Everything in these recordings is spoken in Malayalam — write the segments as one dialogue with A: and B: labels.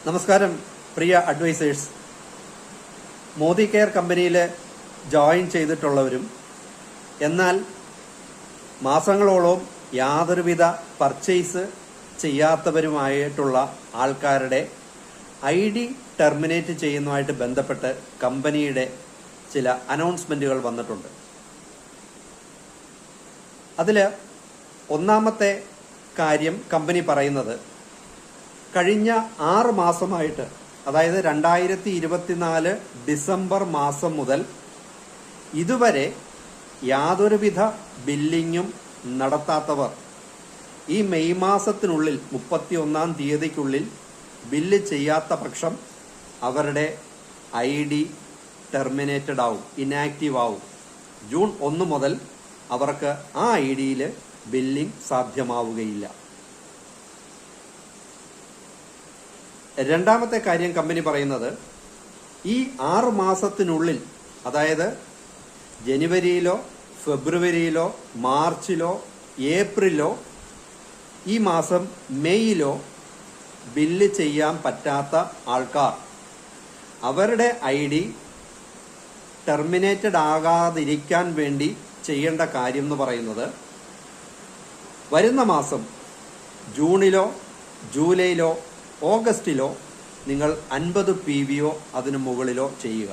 A: നമസ്കാരം പ്രിയ അഡ്വൈസേഴ്സ്. മോദി കെയർ കമ്പനിയിൽ ജോയിൻ ചെയ്തിട്ടുള്ളവരും എന്നാൽ മാസങ്ങളോളം യാതൊരുവിധ പർച്ചേസ് ചെയ്യാത്തവരുമായിട്ടുള്ള ആൾക്കാരുടെ ID ടെർമിനേറ്റ് ചെയ്യുന്നതുമായിട്ട് ബന്ധപ്പെട്ട് കമ്പനിയുടെ ചില അനൗൺസ്മെന്റുകൾ വന്നിട്ടുണ്ട്. അതിൽ ഒന്നാമത്തെ കാര്യം കമ്പനി പറയുന്നത്, കഴിഞ്ഞ 6 മാസമായിട്ട്, അതായത് 2024 ഡിസംബർ മാസം മുതൽ ഇതുവരെ യാതൊരുവിധ ബില്ലിങ്ങും നടത്താത്തവർ ഈ മെയ് മാസത്തിനുള്ളിൽ 31-ാം തീയതിക്കുള്ളിൽ ബില്ല് ചെയ്യാത്ത പക്ഷം അവരുടെ ID ടെർമിനേറ്റഡ് ആവും, ഇനാക്റ്റീവ് ആവും. ജൂൺ 1 മുതൽ അവർക്ക് ആ IDയിൽ ബില്ലിംഗ് സാധ്യമാവുകയില്ല. രണ്ടാമത്തെ കാര്യം കമ്പനി പറയുന്നത്, ഈ 6 മാസത്തിനുള്ളിൽ, അതായത് ജനുവരിയിലോ ഫെബ്രുവരിയിലോ മാർച്ചിലോ ഏപ്രിലോ ഈ മാസം മെയ്യിലോ ബില്ല് ചെയ്യാൻ പറ്റാത്ത ആൾക്കാർ അവരുടെ ID ടെർമിനേറ്റഡ് ആകാതിരിക്കാൻ വേണ്ടി ചെയ്യേണ്ട കാര്യം എന്ന് പറയുന്നത്, വരുന്ന മാസം ജൂണിലോ ജൂലൈയിലോ ഓഗസ്റ്റിലോ നിങ്ങൾ 50 PVO അതിനു മുകളിലോ ചെയ്യുക.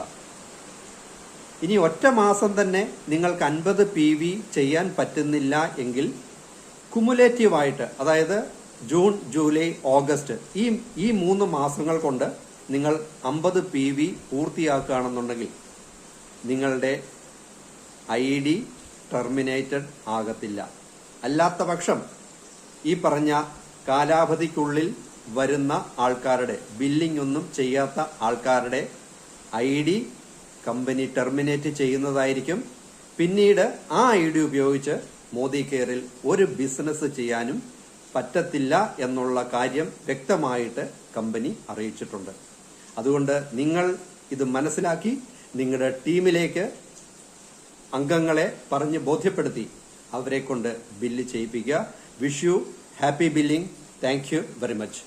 A: ഇനി ഒറ്റ മാസം തന്നെ നിങ്ങൾക്ക് 50 PV ചെയ്യാൻ പറ്റുന്നില്ല എങ്കിൽ കുമുലേറ്റീവായിട്ട്, അതായത് ജൂൺ ജൂലൈ ഓഗസ്റ്റ് ഈ 3 മാസങ്ങൾ കൊണ്ട് നിങ്ങൾ 50 PV പൂർത്തിയാക്കുകയാണെന്നുണ്ടെങ്കിൽ നിങ്ങളുടെ ID ടെർമിനേറ്റഡ് ആകത്തില്ല. അല്ലാത്ത പക്ഷം ഈ പറഞ്ഞ കാലാവധിക്കുള്ളിൽ വരുന്ന ആൾക്കാരുടെ, ബില്ലിംഗ് ഒന്നും ചെയ്യാത്ത ആൾക്കാരുടെ ID കമ്പനി ടെർമിനേറ്റ് ചെയ്യുന്നതായിരിക്കും. പിന്നീട് ആ ID ഉപയോഗിച്ച് മോദി കെയറിൽ ഒരു ബിസിനസ് ചെയ്യാനും പറ്റത്തില്ല എന്നുള്ള കാര്യം വ്യക്തമായിട്ട് കമ്പനി അറിയിച്ചിട്ടുണ്ട്. അതുകൊണ്ട് നിങ്ങൾ ഇത് മനസ്സിലാക്കി നിങ്ങളുടെ ടീമിലേക്ക് അംഗങ്ങളെ പറഞ്ഞ് ബോധ്യപ്പെടുത്തി അവരെ കൊണ്ട് ബില്ല് ചെയ്യിപ്പിക്കുക. Wish you happy billing. Thank you very much.